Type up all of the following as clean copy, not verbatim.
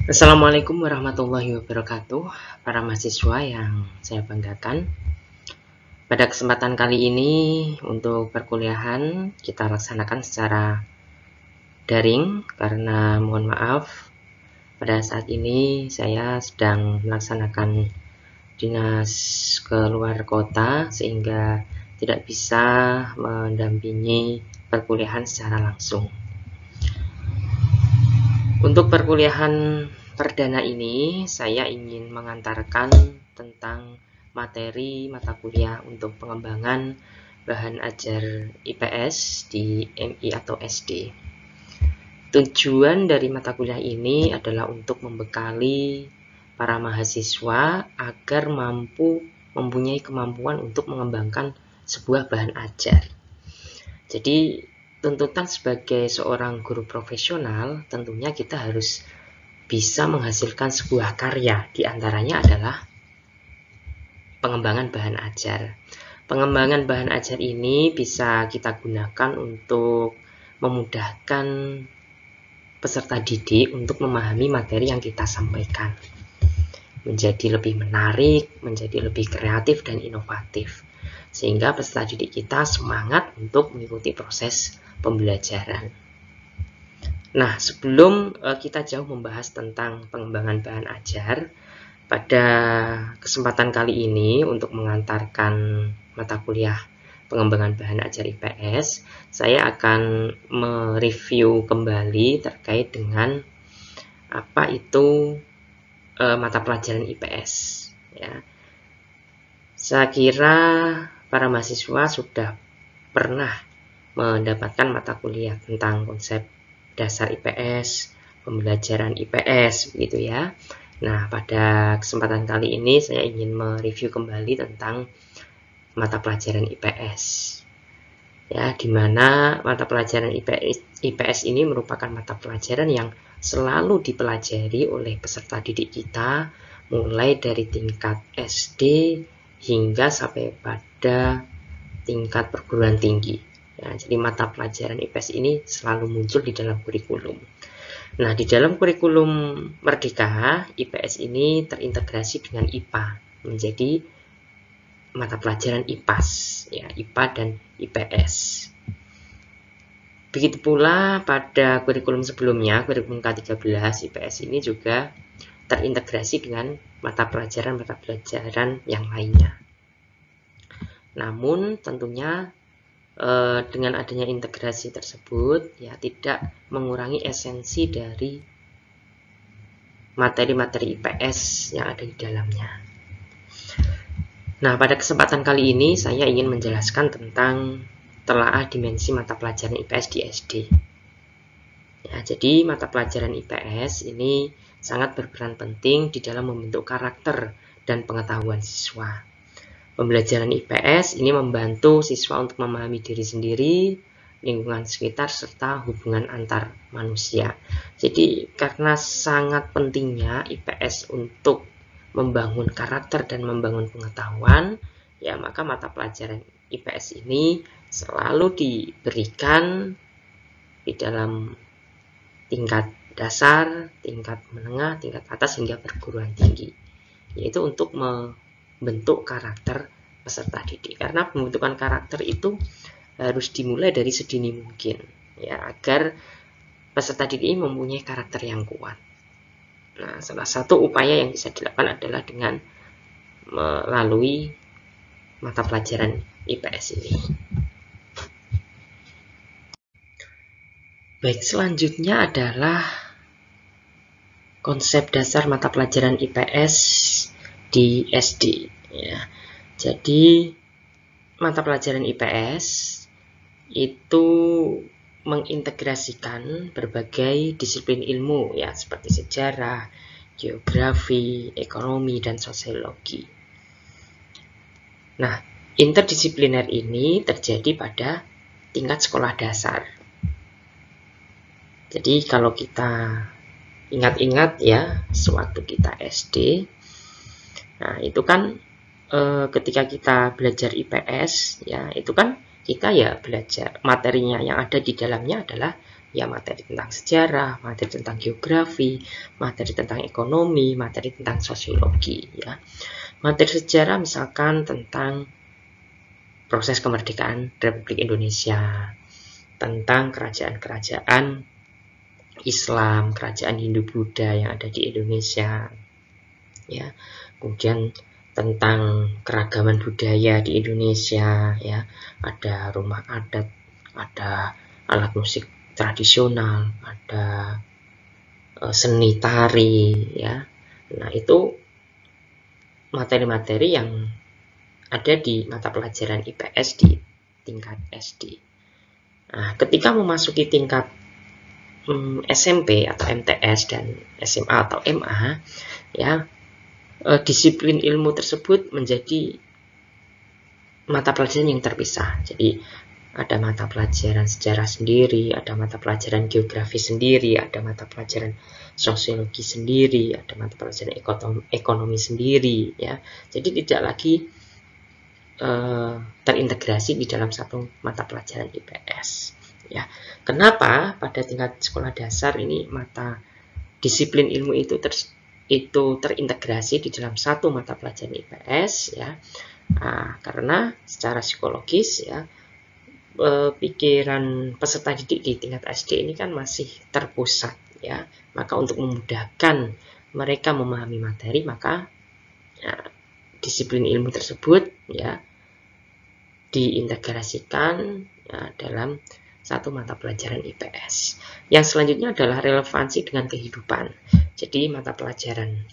Assalamualaikum warahmatullahi wabarakatuh, para mahasiswa yang saya banggakan. Pada kesempatan kali ini untuk perkuliahan kita laksanakan secara daring karena mohon maaf pada saat ini saya sedang melaksanakan dinas ke luar kota sehingga tidak bisa mendampingi perkuliahan secara langsung. Untuk perkuliahan perdana ini, saya ingin mengantarkan tentang materi mata kuliah untuk pengembangan bahan ajar IPS di MI atau SD. Tujuan dari mata kuliah ini adalah untuk membekali para mahasiswa agar mampu mempunyai kemampuan untuk mengembangkan sebuah bahan ajar. Jadi tuntutan sebagai seorang guru profesional tentunya kita harus bisa menghasilkan sebuah karya, diantaranya adalah pengembangan bahan ajar. Pengembangan bahan ajar ini bisa kita gunakan untuk memudahkan peserta didik untuk memahami materi yang kita sampaikan, menjadi lebih menarik, menjadi lebih kreatif dan inovatif, sehingga peserta didik kita semangat untuk mengikuti proses pembelajaran. Nah, sebelum kita jauh membahas tentang pengembangan bahan ajar, pada kesempatan kali ini untuk mengantarkan mata kuliah pengembangan bahan ajar IPS, saya akan mereview kembali terkait dengan apa itu mata pelajaran IPS. Ya. Saya kira para mahasiswa sudah pernah mendapatkan mata kuliah tentang konsep dasar IPS, pembelajaran IPS, begitu ya. Nah, pada kesempatan kali ini saya ingin mereview kembali tentang mata pelajaran IPS. Ya, di mana mata pelajaran IPS ini merupakan mata pelajaran yang selalu dipelajari oleh peserta didik kita, mulai dari tingkat SD hingga sampai pada tingkat perguruan tinggi. Ya, jadi mata pelajaran IPS ini selalu muncul di dalam kurikulum. Nah, di dalam kurikulum Merdeka, IPS ini terintegrasi dengan IPA menjadi mata pelajaran IPAS, ya, IPA dan IPS. Begitu pula pada kurikulum sebelumnya, kurikulum K13, IPS ini juga terintegrasi dengan mata pelajaran yang lainnya. Namun tentunya dengan adanya integrasi tersebut ya tidak mengurangi esensi dari materi-materi IPS yang ada di dalamnya. Nah, pada kesempatan kali ini saya ingin menjelaskan tentang telaah dimensi mata pelajaran IPS di SD. Ya, jadi mata pelajaran IPS ini sangat berperan penting di dalam membentuk karakter dan pengetahuan siswa. Pembelajaran IPS ini membantu siswa untuk memahami diri sendiri, lingkungan sekitar, serta hubungan antar manusia. Jadi karena sangat pentingnya IPS untuk membangun karakter dan membangun pengetahuan, ya maka mata pelajaran IPS ini selalu diberikan di dalam tingkat dasar, tingkat menengah, tingkat atas hingga perguruan tinggi, yaitu untuk membentuk karakter peserta didik. Karena pembentukan karakter itu harus dimulai dari sedini mungkin, ya agar peserta didik ini mempunyai karakter yang kuat. Nah, salah satu upaya yang bisa dilakukan adalah dengan melalui mata pelajaran IPS ini. Baik, selanjutnya adalah konsep dasar mata pelajaran IPS di SD. Ya. Jadi mata pelajaran IPS itu mengintegrasikan berbagai disiplin ilmu ya seperti sejarah, geografi, ekonomi, dan sosiologi. Nah, interdisipliner ini terjadi pada tingkat sekolah dasar. Jadi kalau kita ingat-ingat ya, sewaktu kita SD, nah itu kan ketika kita belajar IPS ya, itu kan kita ya belajar materinya yang ada di dalamnya adalah Ya, materi tentang sejarah, materi tentang geografi, materi tentang ekonomi, materi tentang sosiologi. Ya, materi sejarah misalkan tentang proses kemerdekaan Republik Indonesia, tentang kerajaan-kerajaan Islam, kerajaan Hindu-Buddha yang ada di Indonesia. Ya, kemudian tentang keragaman budaya di Indonesia, ya, ada rumah adat, ada alat musik tradisional, ada seni tari, ya. Nah, itu materi-materi yang ada di mata pelajaran IPS di tingkat SD. Nah, ketika memasuki tingkat SMP atau MTS dan SMA atau MA, ya, disiplin ilmu tersebut menjadi mata pelajaran yang terpisah. Jadi ada mata pelajaran sejarah sendiri, ada mata pelajaran geografi sendiri, ada mata pelajaran sosiologi sendiri, ada mata pelajaran ekonomi sendiri, ya. Jadi tidak lagi terintegrasi di dalam satu mata pelajaran IPS. Ya, kenapa pada tingkat sekolah dasar ini mata disiplin ilmu itu terintegrasi di dalam satu mata pelajaran IPS, ya? Karena secara psikologis, ya, pikiran peserta didik di tingkat SD ini kan masih terpusat, ya. Maka untuk memudahkan mereka memahami materi, maka ya, disiplin ilmu tersebut, ya, diintegrasikan, ya, dalam satu mata pelajaran IPS. Yang selanjutnya adalah relevansi dengan kehidupan. Jadi mata pelajaran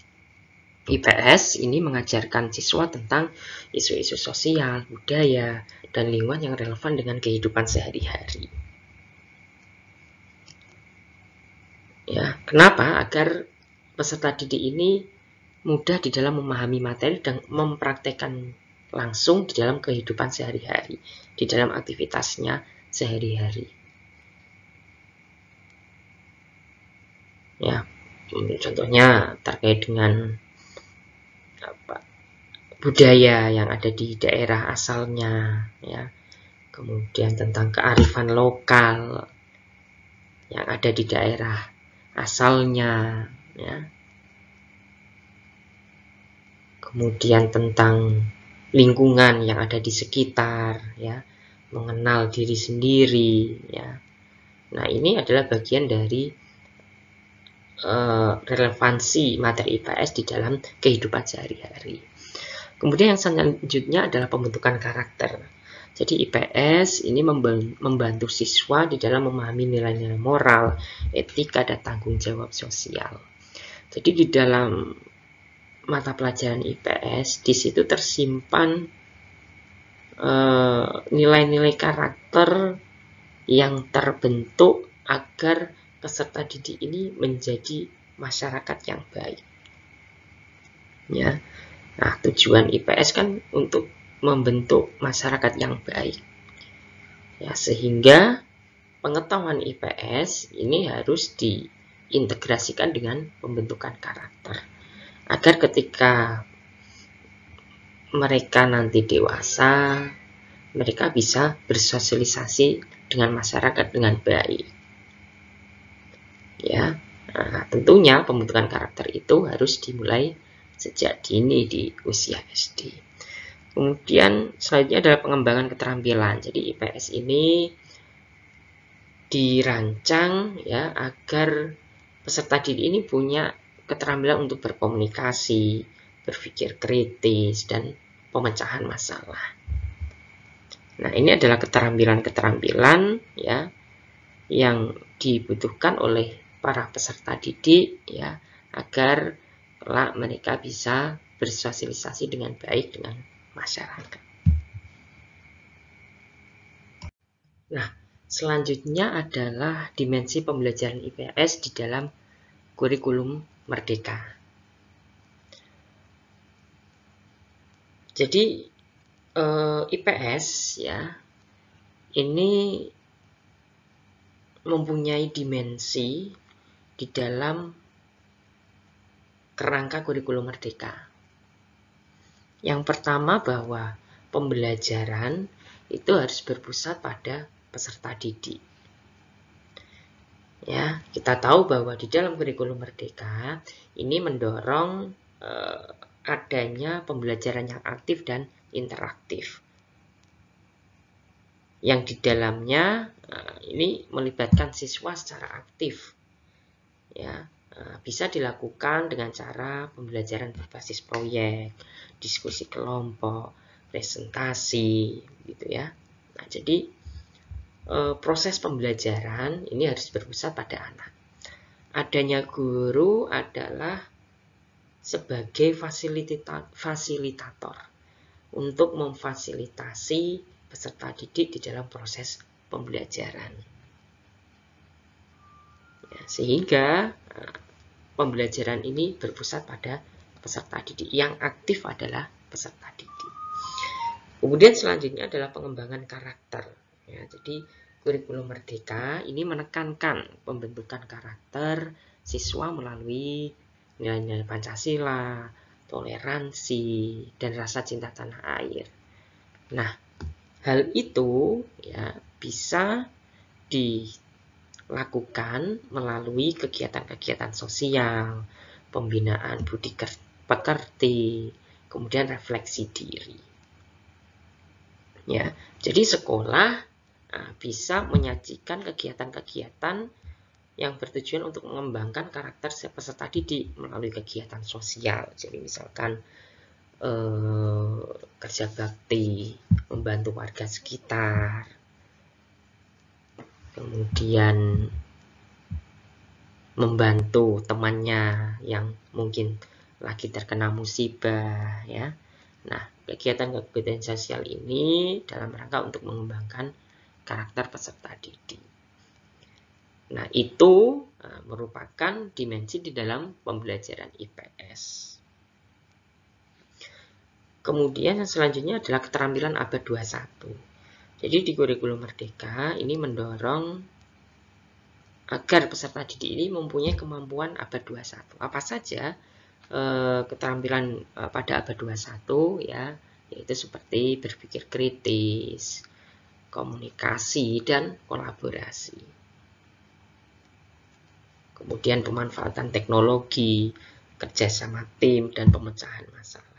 IPS ini mengajarkan siswa tentang isu-isu sosial, budaya, dan lingkungan yang relevan dengan kehidupan sehari-hari. Ya, kenapa? Agar peserta didik ini mudah di dalam memahami materi dan mempraktekkan langsung di dalam kehidupan sehari-hari, di dalam aktivitasnya sehari-hari. Ya, contohnya terkait dengan budaya yang ada di daerah asalnya, ya. Kemudian tentang kearifan lokal yang ada di daerah asalnya, ya. Kemudian tentang lingkungan yang ada di sekitar, ya, mengenal diri sendiri, ya. Nah, ini adalah bagian dari relevansi materi IPS di dalam kehidupan sehari-hari. Kemudian yang selanjutnya adalah pembentukan karakter. Jadi IPS ini membantu siswa di dalam memahami nilai-nilai moral, etika, dan tanggung jawab sosial. Jadi di dalam mata pelajaran IPS, di situ tersimpan nilai-nilai karakter yang terbentuk agar peserta didik ini menjadi masyarakat yang baik. Ya. Nah, tujuan IPS kan untuk membentuk masyarakat yang baik. Ya, sehingga pengetahuan IPS ini harus diintegrasikan dengan pembentukan karakter. Agar ketika mereka nanti dewasa, mereka bisa bersosialisasi dengan masyarakat dengan baik. Ya, nah, tentunya pembentukan karakter itu harus dimulai sejak dini di usia SD. Kemudian selanjutnya adalah pengembangan keterampilan. Jadi IPS ini dirancang, ya, agar peserta didik ini punya keterampilan untuk berkomunikasi, berpikir kritis, dan pemecahan masalah. Nah, ini adalah keterampilan-keterampilan, ya, yang dibutuhkan oleh para peserta didik, ya, agar kelak mereka bisa bersosialisasi dengan baik dengan masyarakat. Nah, selanjutnya adalah dimensi pembelajaran IPS di dalam kurikulum Merdeka. Jadi IPS, ya, ini mempunyai dimensi di dalam kerangka kurikulum Merdeka. Yang pertama, bahwa pembelajaran itu harus berpusat pada peserta didik. Ya, kita tahu bahwa di dalam kurikulum Merdeka ini mendorong adanya pembelajaran yang aktif dan interaktif. Yang di dalamnya ini melibatkan siswa secara aktif. Ya, bisa dilakukan dengan cara pembelajaran berbasis proyek, diskusi kelompok, presentasi, gitu ya. Nah, jadi proses pembelajaran ini harus berpusat pada anak. Adanya guru adalah sebagai fasilitator untuk memfasilitasi peserta didik di dalam proses pembelajaran. Ya, sehingga pembelajaran ini berpusat pada peserta didik. Yang aktif adalah peserta didik. Kemudian selanjutnya adalah pengembangan karakter. Ya, jadi kurikulum Merdeka ini menekankan pembentukan karakter siswa melalui nilai-nilai Pancasila, toleransi, dan rasa cinta tanah air. Nah, hal itu ya bisa dilakukan melalui kegiatan-kegiatan sosial, pembinaan budi pekerti, kemudian refleksi diri. Ya, jadi sekolah bisa menyajikan kegiatan-kegiatan yang bertujuan untuk mengembangkan karakter peserta didik melalui kegiatan sosial. Jadi misalkan kerja bakti, membantu warga sekitar, kemudian membantu temannya yang mungkin lagi terkena musibah, ya. Nah, kegiatan-kegiatan sosial ini dalam rangka untuk mengembangkan karakter peserta didik. Nah, itu merupakan dimensi di dalam pembelajaran IPS. Kemudian yang selanjutnya adalah keterampilan abad 21. Jadi di kurikulum Merdeka ini mendorong agar peserta didik ini mempunyai kemampuan abad 21. Apa saja keterampilan pada abad 21 ya, yaitu seperti berpikir kritis, komunikasi, dan kolaborasi. Kemudian pemanfaatan teknologi, kerjasama tim, dan pemecahan masalah.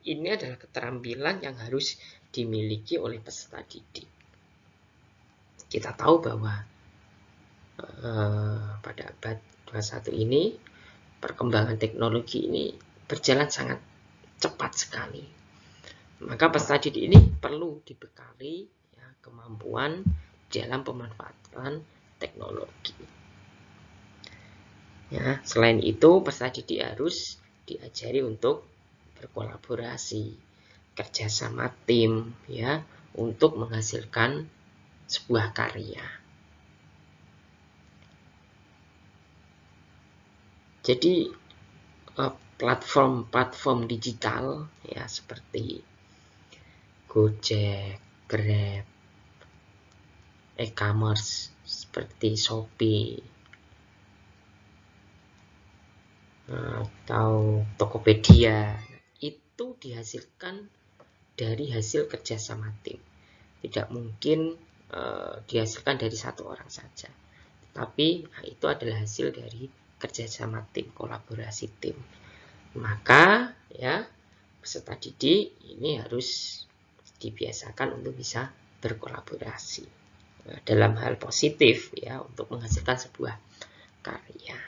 Ini adalah keterampilan yang harus dimiliki oleh peserta didik. Kita tahu bahwa pada abad 21 ini perkembangan teknologi ini berjalan sangat cepat sekali. Maka peserta didik ini perlu dibekali ya, kemampuan dalam pemanfaatan teknologi. Ya, selain itu peserta didik harus diajari untuk berkolaborasi, kerjasama tim, ya, untuk menghasilkan sebuah karya. Jadi platform digital ya seperti Gojek, Grab, e-commerce seperti Shopee atau Tokopedia itu dihasilkan dari hasil kerjasama tim. Tidak mungkin dihasilkan dari satu orang saja, tapi itu adalah hasil dari kerjasama tim, kolaborasi tim. Maka ya peserta didik ini harus dibiasakan untuk bisa berkolaborasi dalam hal positif ya untuk menghasilkan sebuah karya.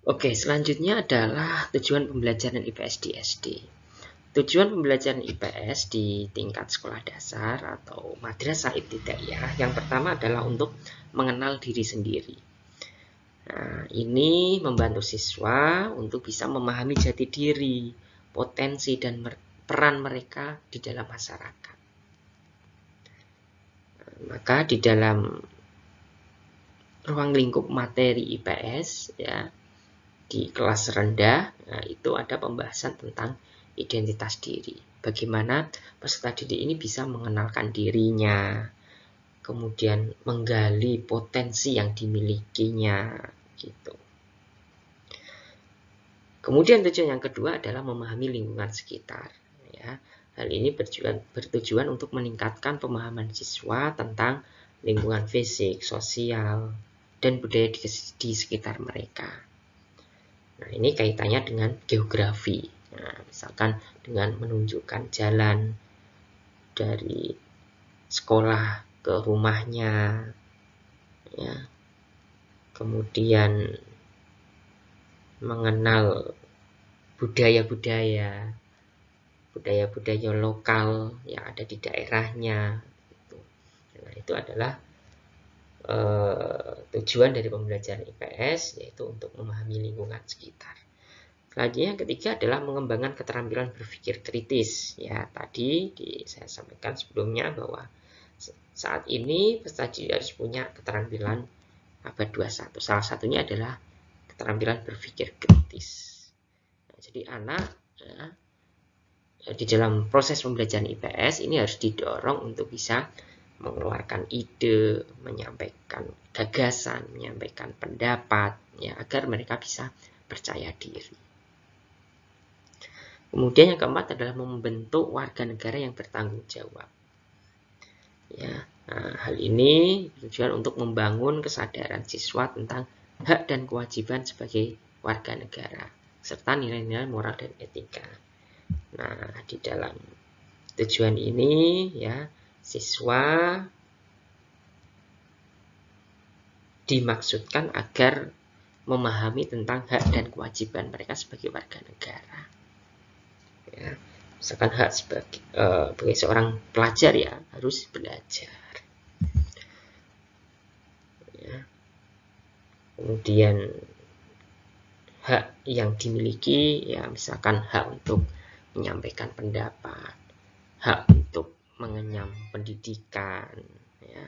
Oke, selanjutnya adalah tujuan pembelajaran IPS di SD. Tujuan pembelajaran IPS di tingkat sekolah dasar atau madrasah ibtidaiyah yang pertama adalah untuk mengenal diri sendiri. Nah, ini membantu siswa untuk bisa memahami jati diri, potensi dan peran mereka di dalam masyarakat. Maka di dalam ruang lingkup materi IPS ya di kelas rendah itu ada pembahasan tentang identitas diri. Bagaimana peserta didik ini bisa mengenalkan dirinya, kemudian menggali potensi yang dimilikinya gitu. Kemudian tujuan yang kedua adalah memahami lingkungan sekitar ya. Hal ini bertujuan untuk meningkatkan pemahaman siswa tentang lingkungan fisik, sosial, dan budaya di sekitar mereka. Nah, ini kaitannya dengan geografi. Nah, misalkan dengan menunjukkan jalan dari sekolah ke rumahnya, ya. Kemudian mengenal budaya-budaya lokal yang ada di daerahnya. Nah, itu adalah tujuan dari pembelajaran IPS, yaitu untuk memahami lingkungan sekitar. Selanjutnya yang ketiga adalah mengembangkan keterampilan berpikir kritis. Ya, tadi saya sampaikan sebelumnya bahwa saat ini peserta didik harus punya keterampilan abad 21. Salah satunya adalah keterampilan berpikir kritis. Nah, jadi anak di dalam proses pembelajaran IPS ini harus didorong untuk bisa mengeluarkan ide, menyampaikan gagasan, menyampaikan pendapat, ya, agar mereka bisa percaya diri. Kemudian yang keempat adalah membentuk warga negara yang bertanggung jawab. Ya, nah, hal ini tujuan untuk membangun kesadaran siswa tentang hak dan kewajiban sebagai warga negara, serta nilai-nilai moral dan etika. Nah, di dalam tujuan ini, ya, siswa dimaksudkan agar memahami tentang hak dan kewajiban mereka sebagai warga negara. Ya, misalkan hak sebagai seorang pelajar, ya, harus belajar. Ya. Kemudian hak yang dimiliki, ya, misalkan hak untuk menyampaikan pendapat, hak untuk mengenyam pendidikan, ya.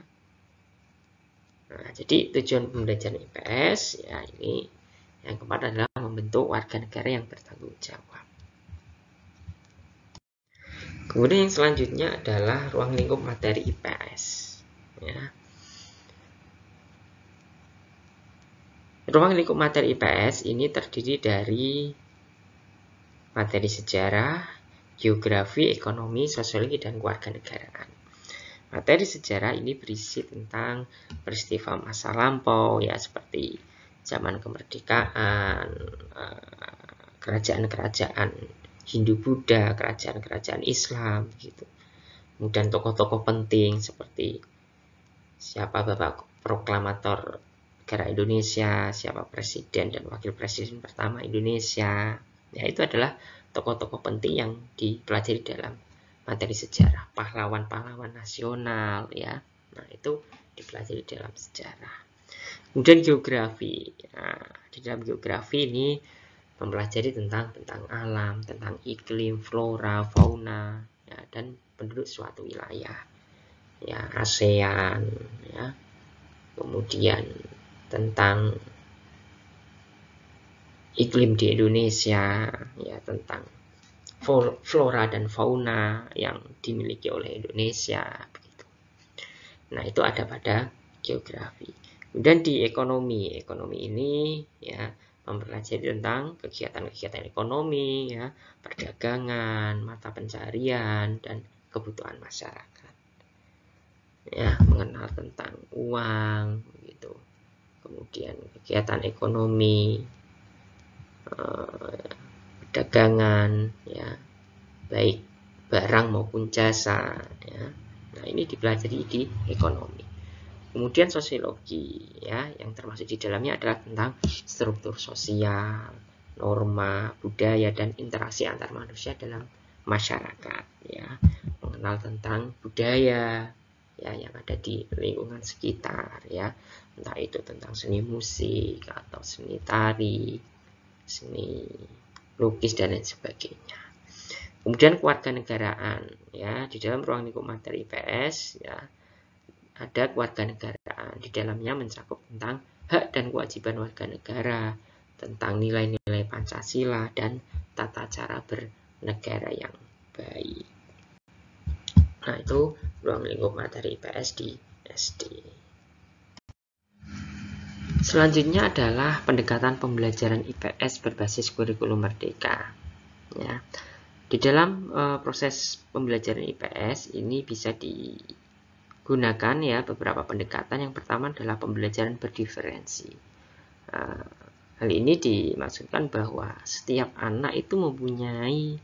Nah, jadi tujuan pembelajaran IPS, ya, ini yang keempat adalah membentuk warga negara yang bertanggung jawab. Kemudian yang selanjutnya adalah ruang lingkup materi IPS. Ya. Ruang lingkup materi IPS ini terdiri dari materi sejarah, geografi, ekonomi, sosiologi, dan kewarganegaraan. Materi sejarah ini berisi tentang peristiwa masa lampau, ya, seperti zaman kemerdekaan, kerajaan-kerajaan Hindu-Buddha, kerajaan-kerajaan Islam, gitu. Kemudian tokoh-tokoh penting seperti siapa Bapak Proklamator Negara Indonesia, siapa Presiden dan Wakil Presiden pertama Indonesia. Ya, itu adalah tokoh-tokoh penting yang dipelajari dalam materi sejarah, pahlawan-pahlawan nasional, ya. Nah, itu dipelajari dalam sejarah. Kemudian geografi. Nah, di dalam geografi ini mempelajari tentang alam, tentang iklim, flora, fauna, ya, dan penduduk suatu wilayah. Ya, ASEAN, ya. Kemudian tentang iklim di Indonesia, ya, tentang flora dan fauna yang dimiliki oleh Indonesia, begitu. Nah, itu ada pada geografi. Kemudian di ekonomi ini, ya, mempelajari tentang kegiatan-kegiatan ekonomi, ya, perdagangan, mata pencarian, dan kebutuhan masyarakat. Ya, mengenal tentang uang, gitu. Kemudian kegiatan ekonomi, perdagangan, ya, baik barang maupun jasa, ya. Nah, ini dipelajari di ekonomi. Kemudian sosiologi, ya, yang termasuk di dalamnya adalah tentang struktur sosial, norma, budaya, dan interaksi antar manusia dalam masyarakat, ya. Mengenal tentang budaya, ya, yang ada di lingkungan sekitar, ya. Entah itu tentang seni musik atau seni tari, seni lukis, dan lain sebagainya. Kemudian kewarganegaraan, ya, di dalam ruang lingkup materi IPS, ya, ada kewarganegaraan. Di dalamnya mencakup tentang hak dan kewajiban warga negara, tentang nilai-nilai Pancasila, dan tata cara bernegara yang baik. Nah, itu ruang lingkup materi IPS di SD. Selanjutnya adalah pendekatan pembelajaran IPS berbasis kurikulum merdeka. Ya. Di dalam proses pembelajaran IPS ini bisa gunakan ya beberapa pendekatan. Yang pertama adalah pembelajaran berdiferensi. Hal ini dimaksudkan bahwa setiap anak itu mempunyai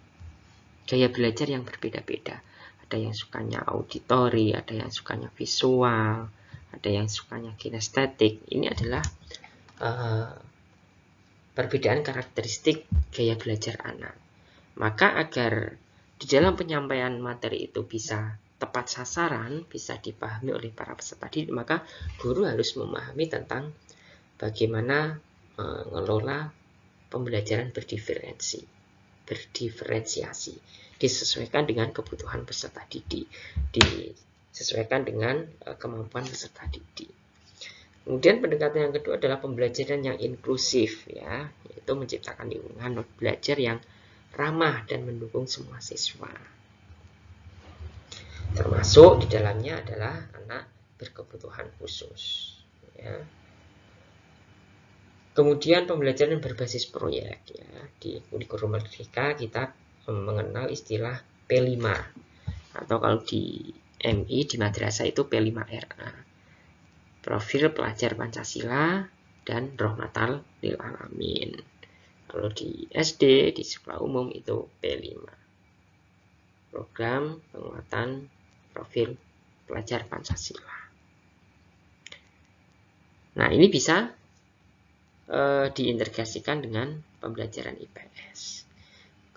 gaya belajar yang berbeda-beda. Ada yang sukanya auditori, ada yang sukanya visual, ada yang sukanya kinestetik. Ini adalah perbedaan karakteristik gaya belajar anak. Maka agar di dalam penyampaian materi itu bisa tepat sasaran, bisa dipahami oleh para peserta didik, maka guru harus memahami tentang bagaimana mengelola pembelajaran berdiferensiasi, disesuaikan dengan kebutuhan peserta didik, disesuaikan dengan kemampuan peserta didik. Kemudian pendekatan yang kedua adalah pembelajaran yang inklusif, ya, yaitu menciptakan lingkungan belajar yang ramah dan mendukung semua siswa. Termasuk di dalamnya adalah anak berkebutuhan khusus. Ya. Kemudian pembelajaran berbasis proyek. Ya. Di Guru Merdeka kita mengenal istilah P5. Atau kalau di MI, di madrasah itu P5RA. Profil pelajar Pancasila dan Rahmatal lil Alamin. Kalau di SD, di sekolah umum itu P5. Program penguatan profil pelajar Pancasila. Nah, ini bisa diintegrasikan dengan pembelajaran IPS.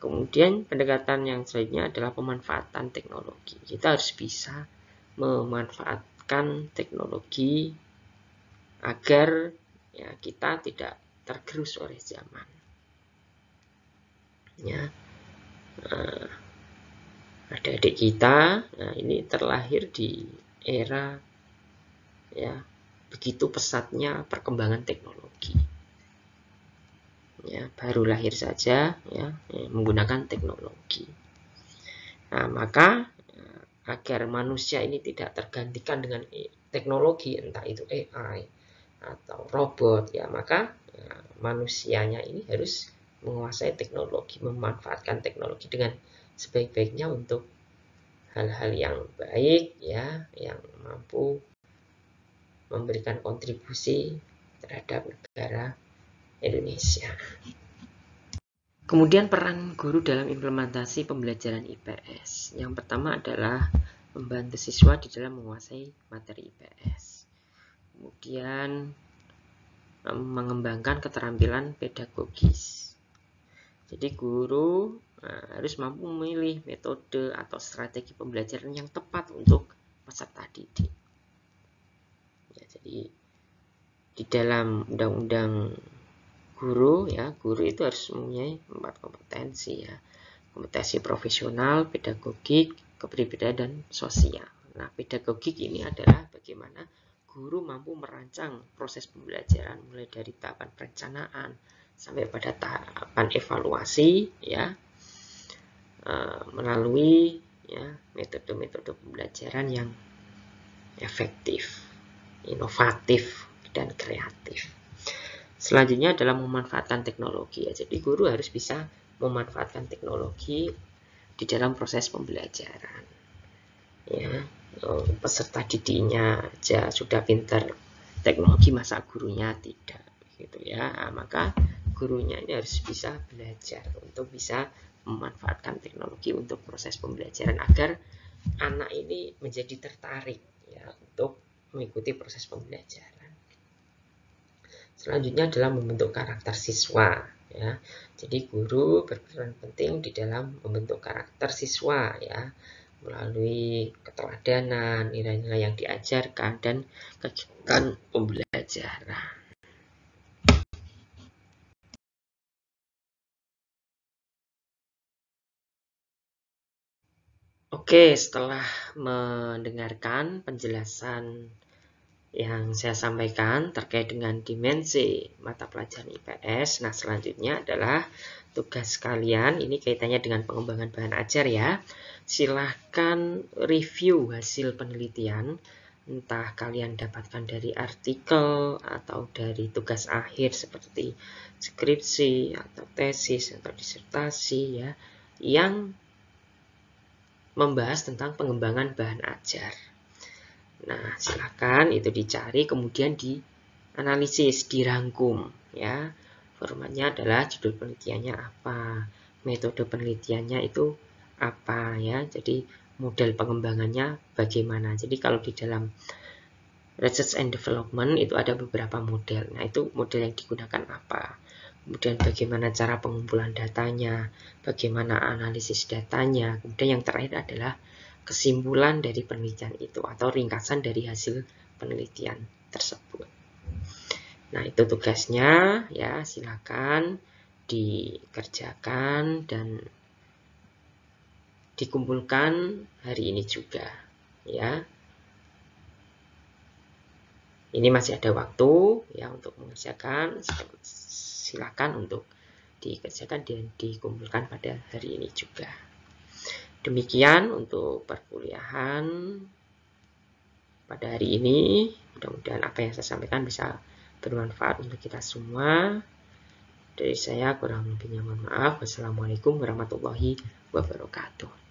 Kemudian pendekatan yang selanjutnya adalah pemanfaatan teknologi. Kita harus bisa memanfaatkan teknologi agar ya, kita tidak tergerus oleh zaman. Ya, adik-adik kita, nah ini terlahir di era ya begitu pesatnya perkembangan teknologi. Ya, baru lahir saja ya menggunakan teknologi. Nah, maka agar manusia ini tidak tergantikan dengan teknologi, entah itu AI atau robot, ya maka manusianya ini harus menguasai teknologi, memanfaatkan teknologi dengan sebaik-baiknya untuk hal-hal yang baik, ya, yang mampu memberikan kontribusi terhadap negara Indonesia. Kemudian peran guru dalam implementasi pembelajaran IPS. Yang pertama adalah membantu siswa di dalam menguasai materi IPS. Kemudian mengembangkan keterampilan pedagogis. Jadi guru harus mampu memilih metode atau strategi pembelajaran yang tepat untuk peserta didik. Ya, jadi di dalam undang-undang guru, ya, guru itu harus mempunyai 4 kompetensi, ya. Kompetensi profesional, pedagogik, kepribadian, dan sosial. Nah, pedagogik ini adalah bagaimana guru mampu merancang proses pembelajaran mulai dari tahapan perencanaan sampai pada tahapan evaluasi, ya, melalui ya metode-metode pembelajaran yang efektif, inovatif, dan kreatif. Selanjutnya adalah memanfaatkan teknologi. Ya, jadi guru harus bisa memanfaatkan teknologi di dalam proses pembelajaran. Ya, peserta didiknya aja sudah pintar teknologi, masa gurunya tidak, gitu ya. Nah, maka gurunya ini harus bisa belajar untuk bisa memanfaatkan teknologi untuk proses pembelajaran agar anak ini menjadi tertarik ya untuk mengikuti proses pembelajaran. Selanjutnya adalah membentuk karakter siswa, ya. Jadi guru berperan penting di dalam membentuk karakter siswa, ya, melalui keteladanan, nilai-nilai yang diajarkan, dan kegiatan pembelajaran. Oke, setelah mendengarkan penjelasan yang saya sampaikan terkait dengan dimensi mata pelajaran IPS. Nah, selanjutnya adalah tugas kalian. Ini kaitannya dengan pengembangan bahan ajar, ya. Silahkan review hasil penelitian. Entah kalian dapatkan dari artikel atau dari tugas akhir seperti skripsi atau tesis atau disertasi, ya, yang membahas tentang pengembangan bahan ajar. Nah, silakan itu dicari, kemudian dianalisis, dirangkum ya. Formatnya adalah judul penelitiannya apa, metode penelitiannya itu apa ya. Jadi model pengembangannya bagaimana. Jadi kalau di dalam research and development itu ada beberapa model. Nah, itu model yang digunakan apa. Kemudian bagaimana cara pengumpulan datanya, bagaimana analisis datanya. Kemudian yang terakhir adalah kesimpulan dari penelitian itu atau ringkasan dari hasil penelitian tersebut. Nah, itu tugasnya ya, silakan dikerjakan dan dikumpulkan hari ini juga ya. Ini masih ada waktu ya untuk mengerjakan, silakan untuk dikerjakan dan dikumpulkan pada hari ini juga. Demikian untuk perkuliahan pada hari ini. Mudah-mudahan apa yang saya sampaikan bisa bermanfaat untuk kita semua. Dari saya kurang lebihnya mohon maaf. Wassalamualaikum warahmatullahi wabarakatuh.